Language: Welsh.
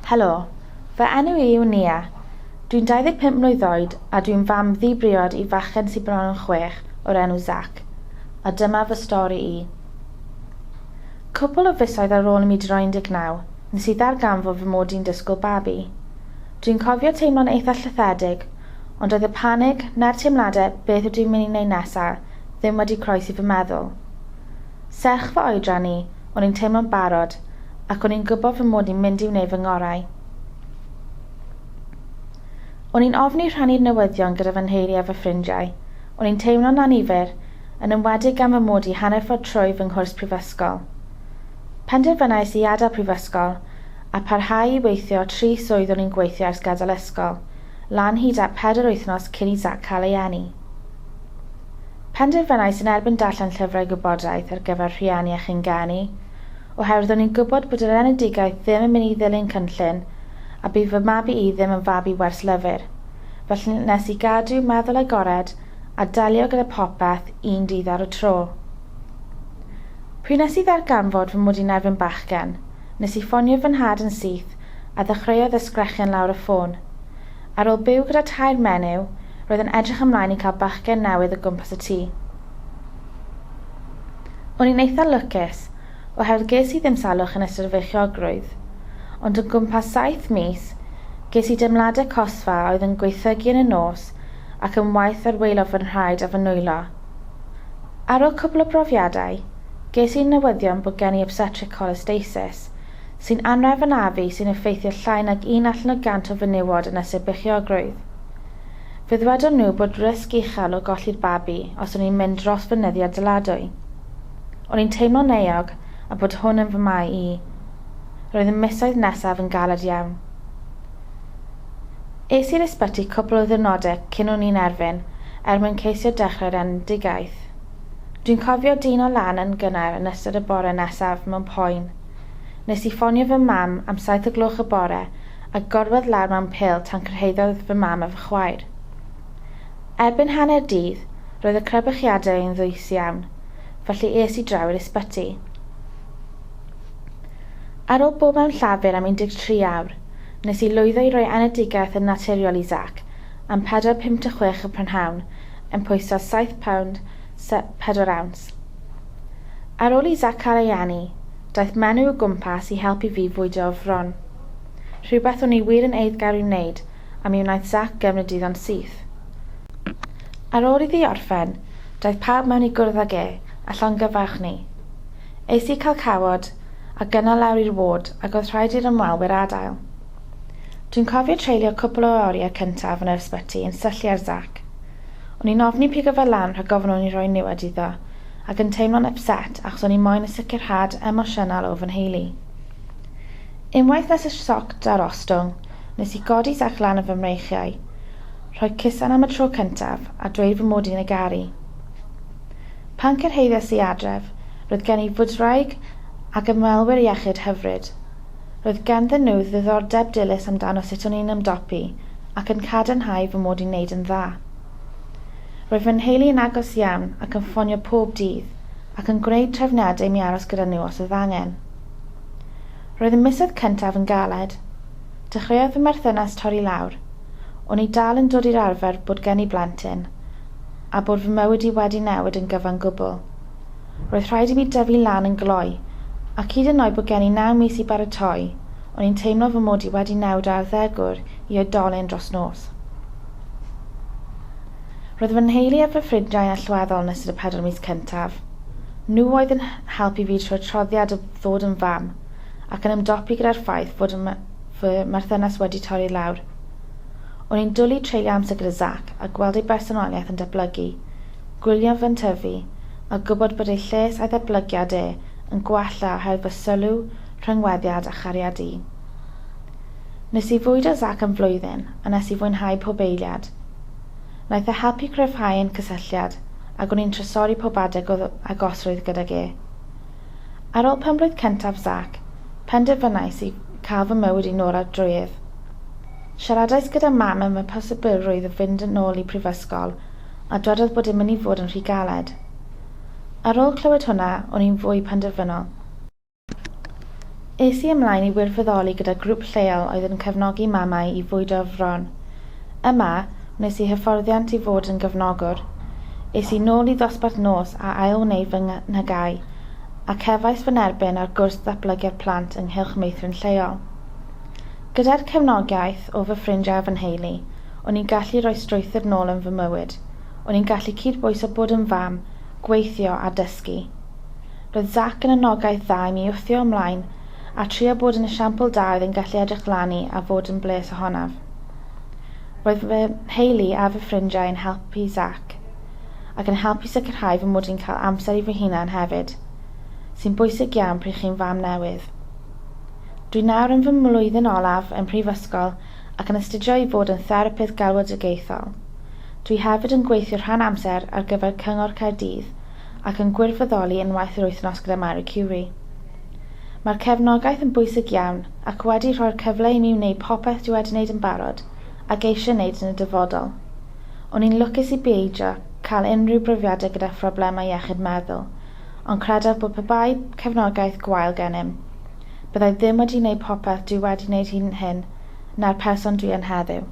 Helo, fy enw I yw Nia. Dwi'n 25 mlwydd oed a dwi'n fam ddibriod I fachgen sy'n bron yn 6 o'r enw Zac, a dyma fy stori I. Cwpl o fisoedd ar ôl I mi droi 19, nes I ddarganfod fy mod i'n disgwyl babi. Dwi'n cofio teimlo'n eitha llythedig, ond oedd y panig na'r teimladau beth ydw i'n mynd I wneud nesaf ddim wedi croesi fy meddwl. Serch fy oedran I, o'n i'n teimlo'n barod, ac o'n i'n gwybod fy mod i'n mynd I wneud fy ngorau. O'n i'n ofni rhannu'r newyddion gyda fy nheulu a fy ffrindiau. O'n i'n teimlo'n annifyr, yn enwedig gan fy mod I hanner ffordd trwy fy nghwrs prifysgol. Penderfynais I adael prifysgol a parhau I weithio 3 swydd o'n i'n gweithio ers gadael ysgol, lan hyd at 4 wythnos cyn I Zac cael ei eni. Penderfynais yn erbyn darllen llyfrau gwybodaeth ar gyfer rhieni a chyngenni, oherwydd o'n i'n gwybod bod yr enedigaeth ddim yn mynd I ddilyn cynllun a bydd fy mabu I ddim yn fabi wers lyfr, felly nes I gadw meddwl agored a dalio gyda popeth un dydd ar y tro. Pryd nes I ddarganfod fy mod i'n erbyn bachgen, nes I ffonio fy nhad yn syth a ddechreuodd ysgrechian lawr y ffôn. Ar ôl byw gyda 2 menyw, roedd yn edrych ymlaen I cael bachgen newydd o gwmpas y tŷ. O'n i'n eitha lwcus, oherwydd ges I ddim salwch yn ystod y feichiogrwydd, ond yn gwmpas 7 mis, ges I deimladau cosfa oedd yn gweithygu yn y nos ac yn waith ar waelod fy nhraed a fy nwylo. Ar ôl cwbl o brofiadau, ges I newyddion bod gen I obstetric cholestasis, sy'n anref yn afu sy'n effeithio llai nag 1% o fenywod yn ystod beichiogrwydd. Fe ddwedon nhw bod risg uchel o golli'r babi os o'n i'n mynd dros fynyddiad dyladwy. O'n i'n teimlo'n euog a bod hwn yn fy mai I. Roedd y misoedd nesaf yn galed iawn. Es i'r ysbyty cwpl o ddiwrnodau cyn o'n i'n erbyn, mwyn ceisio dechrau'r enedigaeth. Dwi'n cofio dyn o lan yn gynnar yn ystod y bore nesaf mewn poen. Nes I ffonio fy mam am 7 o gloch y bore a gorwedd lawr mewn pil tan cyrhaeddodd fy mam a fy chwaer. Erbyn hanner dydd, roedd y crebychiadau yn ddwys iawn, felly es I draw i'r ysbyty. Ar ôl bod mewn llafur am 13 awr, nes I lwyddo I roi enedigaeth yn naturiol I Zac am 4.56 y prynhawn yn pwyso 7 pound 4 ounce. Ar ôl I Zac cael ei eni, daeth menyw o gwmpas I helpu fi fwydo o fron. Rhywbeth o'n I wir yn eiddgar I wneud a mi wnaeth Zac gymryd iddo'n syth. Ar ôl iddi orffen, daeth pawb mewn I gwrdd ag a llongyfarch ni. Eis I cael cawod a gynnal lawr i'r ward ac oedd rhaid i'r ymwelwyr adael. Dwi'n cofio treulio cwpl o oriau cyntaf yn yr ysbyty yn syllu ar Zac. O'n i'n ofni pigo fe lan rhag gofyn o'n I roi niwed iddo, ac yn teimlo'n upset achos o'n I moyn y sicrhad emosiynol o fy nheulu. Unwaith nes y sioc darostwng, nes I godi Zac lan y fy mreichiau, rhoi cusan am y tro cyntaf a dweud fy mod i'n ei garu. Pan cyrhaeddes I adref, roedd gen I fwdraig ac ymwelwyr iechyd hyfryd. Roedd ganddyn nhw ddiddordeb dilys amdano sut o'n i'n ymdopi ac yn cadarnhau fy mod i'n neud yn dda. Roedd fy nheulu yn agos iawn ac yn ffonio pob dydd ac yn gwneud trefniadau mi aros gyda nhw os oedd angen. Roedd y misoedd cyntaf yn galed. Dechreuodd fy merthynas torri lawr. O'n I dal yn dod i'r arfer bod gen I blentyn a bod fy mywyd I wedi newid yn gyfan gwbl. Roedd rhaid I mi dyfu lan yn gloi, ac hyd yn oed bod gen I 9 mis I baratoi, o'n i'n teimlo fy mod I wedi newid ar ddegwr I oedolyn dros nos. Roedd fy nheulu a fy ffrindiau allweddol yn ystod y 4 mis cyntaf. Nhw oedd yn helpu fi trwy'r troddiad o ddod yn fam, ac yn ymdopi gyda'r ffaith fod fy merthynas wedi torri lawr. O'n i'n dwlu treulio amser gyda Zac a gweld ei bersonoliaeth yn datblygu, gwylio fy'n tyfu, a gwybod bod ei lles a'i ddatblygiad yn gwella oherwydd fy sylw, rhyngweddiad a chariad I. Nes I fwydo Zac am flwyddyn a nes I fwynhau pob eiliad. Naeth e helpu cryfhau ein cysylltiad ac o'n i'n trysori pob adeg o agosrwydd gydag Ar ôl penblwydd cyntaf Zac, penderfynais I cael fy mywyd I nôl ar drwydd. Siaradais gyda mam am y posibilrwydd o fynd yn ôl I prifysgol a dwedodd bod e'n mynd I fod yn rhy galed. Ar ôl clywed hwnna, o'n i'n fwy penderfynol. Es I ymlaen I wirfoddoli gyda grŵp lleol oedd yn cefnogi mamau I fwydo fron. Yma, wnes I hyfforddiant I fod yn gefnogwr. Es I nôl I ddosbarth nos a ail wneud fy nghygai, a cefais fy nerbyn ar gwrs ddatblygu'r plant ynghylch meithrin lleol. Gyda'r cefnogaeth o fy ffrindiau a fy nheulu, o'n i'n gallu rhoi strwythur nôl yn fy mywyd. O'n i'n gallu cydbwys o bod yn fam, gweithio a dysgu. Roedd Zac yn anogaeth dda I mi wthio ymlaen a trio bod yn esiampl da oedd yn gallu edrych lani a fod yn bles ohonaf. Roedd fy nheulu a fy ffrindiau yn helpu Zac ac yn helpu sicrhau fy mod i'n cael amser I fy hunan hefyd, sy'n bwysig iawn pryd chi'n fam newydd. Dwi nawr yn fy mlwyddyn olaf yn prifysgol ac yn astudio I fod yn therapydd galwadigaethol. Dwi hefyd yn gweithio rhan amser ar gyfer Cyngor Caerdydd ac yn gwirfoddoli unwaith yr wythnos gyda Marie Curie. Mae'r cefnogaeth yn bwysig iawn ac wedi rhoi'r cyfle I mi wneud popeth dwi wedi wneud yn barod ac eisiau wneud yn y dyfodol. O'n i'n lwcus I beidio cael unrhyw brofiadau gyda phroblemau iechyd meddwl, ond credaf bod pe bai cefnogaeth gwael gennym. Byddai ddim wedi wneud popeth dwi wedi wneud hyn na'r person dwi yn heddiw.